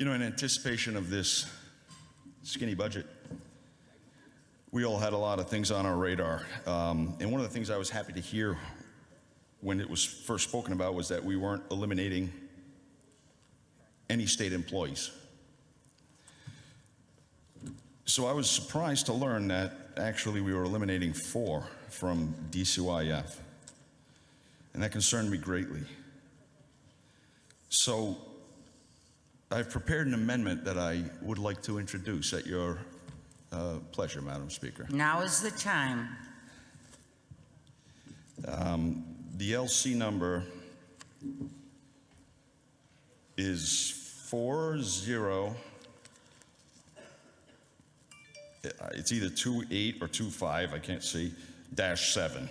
You know, in anticipation of this skinny budget, we all had a lot of things on our radar. And one of the things I was happy to hear when it was first spoken about was that we weren't eliminating any state employees. So I was surprised to learn that actually we were eliminating 4 from DCYF. And that concerned me greatly. So I've prepared an amendment that I would like to introduce at your pleasure, Madam Speaker. Now is the time. The LC number is 40. It's either 28 or 25, I can't see, -7.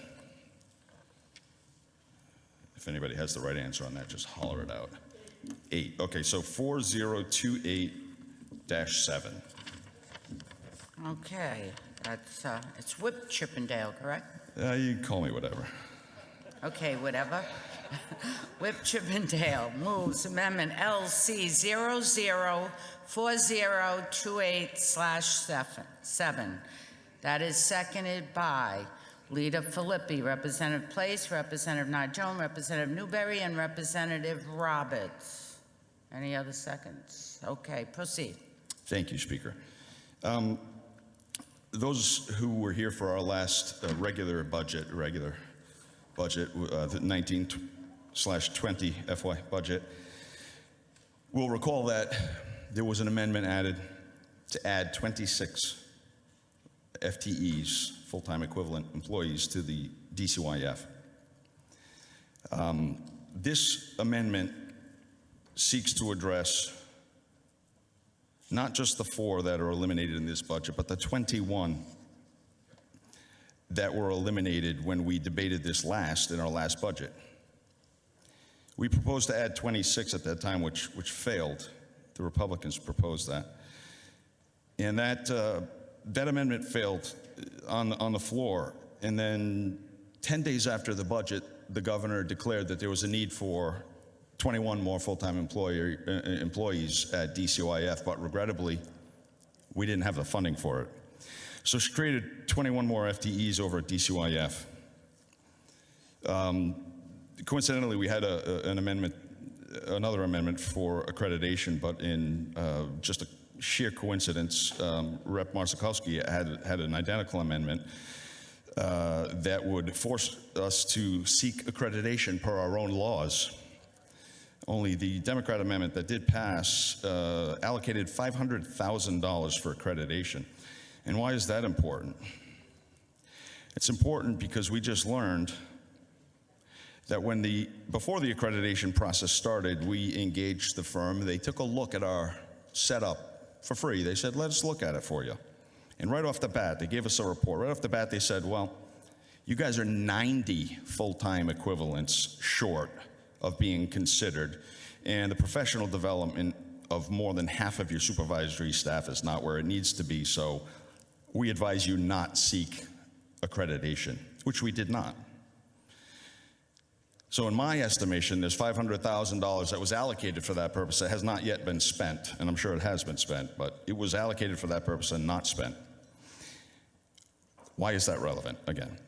If anybody has the right answer on that, just holler it out. 8. Okay, so 4028-7. Okay, that's, it's Whip Chippendale, correct? You can call me whatever. Okay, whatever. Whip Chippendale moves amendment LC 004028/7. That is seconded by Leader Filippi, Representative Place, Representative Narjone, Representative Newberry, and Representative Roberts. Any other seconds? Okay, proceed. Thank you, Speaker. Those who were here for our last regular budget, the 19/20 FY budget, will recall that there was an amendment added to add 26 FTEs, full-time equivalent employees, to the DCYF. This amendment seeks to address not just the 4 that are eliminated in this budget, but the 21 that were eliminated when we debated this in our last budget. We proposed to add 26 at that time, which failed. The Republicans proposed that. And that amendment failed on the floor. And then 10 days after the budget, the governor declared that there was a need for 21 more full-time employees at DCYF, but regrettably, we didn't have the funding for it. So she created 21 more FTEs over at DCYF. Coincidentally, we had another amendment for accreditation, but in just a sheer coincidence, Rep. Marzakowski had an identical amendment that would force us to seek accreditation per our own laws. Only the Democrat amendment that did pass allocated $500,000 for accreditation. And why is that important? It's important because we just learned that before the accreditation process started, we engaged the firm. They took a look at our setup for free. They said, let us look at it for you. And right off the bat, they gave us a report. Right off the bat, they said, well, you guys are 90 full-time equivalents short of being considered, and the professional development of more than half of your supervisory staff is not where it needs to be, so we advise you not seek accreditation, which we did not. So in my estimation, there's $500,000 that was allocated for that purpose that has not yet been spent, and I'm sure it has been spent, but it was allocated for that purpose and not spent. Why is that relevant, again?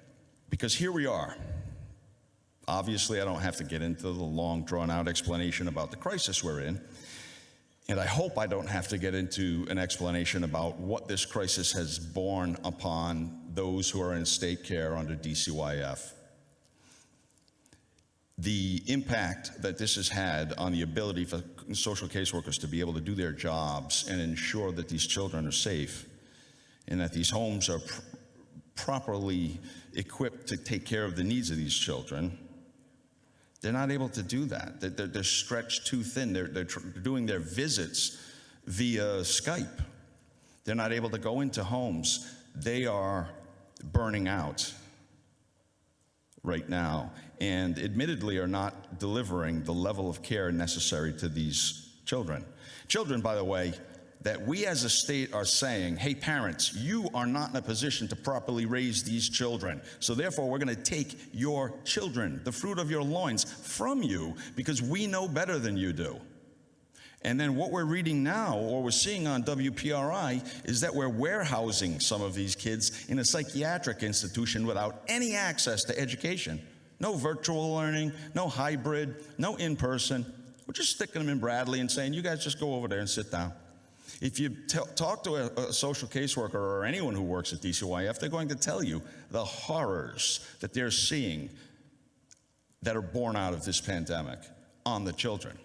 Because here we are. Obviously, I don't have to get into the long, drawn-out explanation about the crisis we're in, and I hope I don't have to get into an explanation about what this crisis has borne upon those who are in state care under DCYF. The impact that this has had on the ability for social caseworkers to be able to do their jobs and ensure that these children are safe and that these homes are properly equipped to take care of the needs of these children. They're not able to do that. They're stretched too thin. They're doing their visits via Skype. They're not able to go into homes. They are burning out right now, and admittedly are not delivering the level of care necessary to these children. Children, by the way, that we as a state are saying, hey parents, you are not in a position to properly raise these children, so therefore we're going to take your children, the fruit of your loins, from you because we know better than you do. And then what we're reading now, or we're seeing on WPRI, is that we're warehousing some of these kids in a psychiatric institution without any access to education. No virtual learning, no hybrid, no in-person. We're just sticking them in Bradley and saying, you guys just go over there and sit down. If you talk to a social caseworker or anyone who works at DCYF, they're going to tell you the horrors that they're seeing that are born out of this pandemic on the children.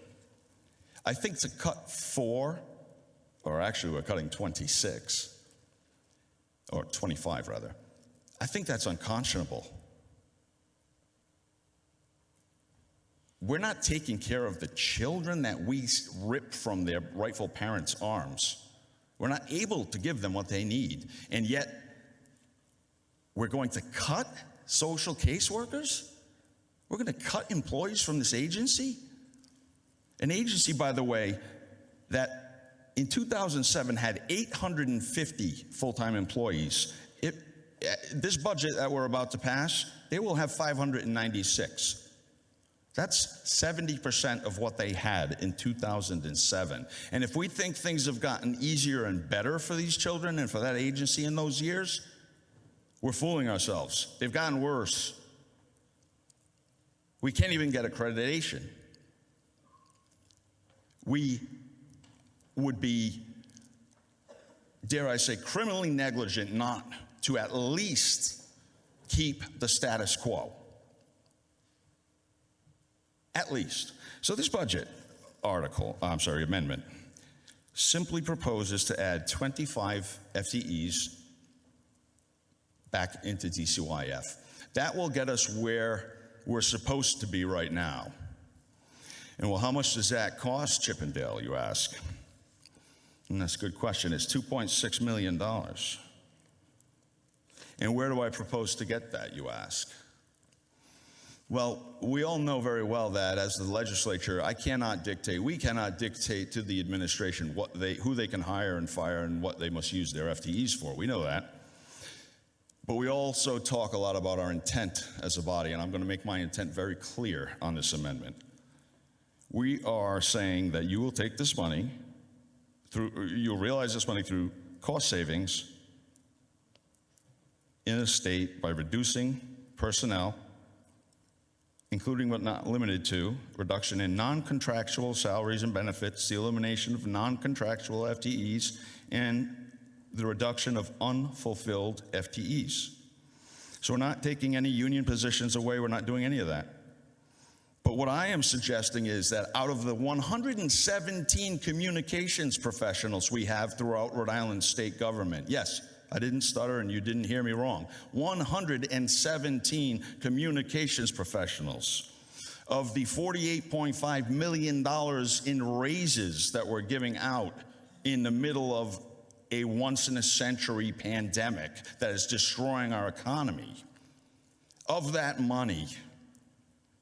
I think to cut 4, or actually we're cutting 26, or 25 rather, I think that's unconscionable. We're not taking care of the children that we rip from their rightful parents' arms. We're not able to give them what they need, and yet we're going to cut social caseworkers? We're going to cut employees from this agency? An agency, by the way, that in 2007 had 850 full-time employees. This budget that we're about to pass, they will have 596. That's 70% of what they had in 2007. And if we think things have gotten easier and better for these children and for that agency in those years, we're fooling ourselves. They've gotten worse. We can't even get accreditation. We would be, dare I say, criminally negligent not to at least keep the status quo. At least. So this budget amendment simply proposes to add 25 FTEs back into DCYF. That will get us where we're supposed to be right now. And well, how much does that cost Chippendale, you ask? And that's a good question. It's $2.6 million. And where do I propose to get that, you ask? Well, we all know very well that as the legislature, we cannot dictate to the administration who they can hire and fire and what they must use their FTEs for. We know that. But we also talk a lot about our intent as a body, and I'm going to make my intent very clear on this amendment. We are saying that you will take this money, you'll realize this money through cost savings in a state by reducing personnel, including but not limited to reduction in non-contractual salaries and benefits, the elimination of non-contractual FTEs, and the reduction of unfulfilled FTEs. So we're not taking any union positions away, we're not doing any of that. But what I am suggesting is that out of the 117 communications professionals we have throughout Rhode Island state government, yes, I didn't stutter and you didn't hear me wrong, 117 communications professionals. Of the $48.5 million in raises that we're giving out in the middle of a once-in-a-century pandemic that is destroying our economy, of that money,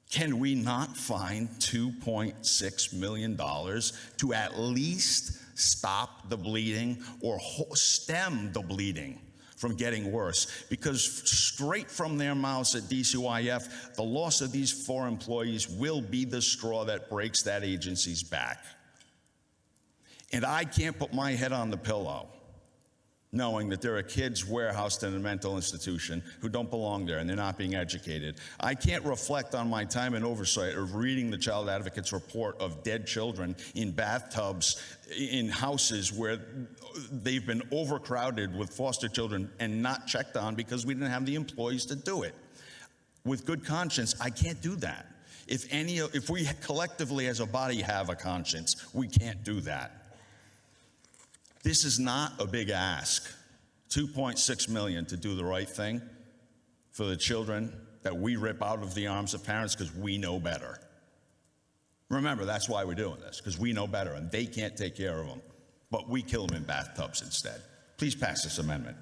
can we not find $2.6 million to at least stop the bleeding or stem the bleeding from getting worse? Because straight from their mouths at DCYF, the loss of these 4 employees will be the straw that breaks that agency's back. And I can't put my head on the pillow knowing that there are kids warehoused in a mental institution who don't belong there and they're not being educated. I can't reflect on my time and oversight of reading the Child Advocate's report of dead children in bathtubs in houses where they've been overcrowded with foster children and not checked on because we didn't have the employees to do it. With good conscience, I can't do that. If we collectively as a body have a conscience, we can't do that. This is not a big ask. $2.6 million to do the right thing for the children that we rip out of the arms of parents because we know better. Remember, that's why we're doing this, because we know better and they can't take care of them. But we kill them in bathtubs instead. Please pass this amendment.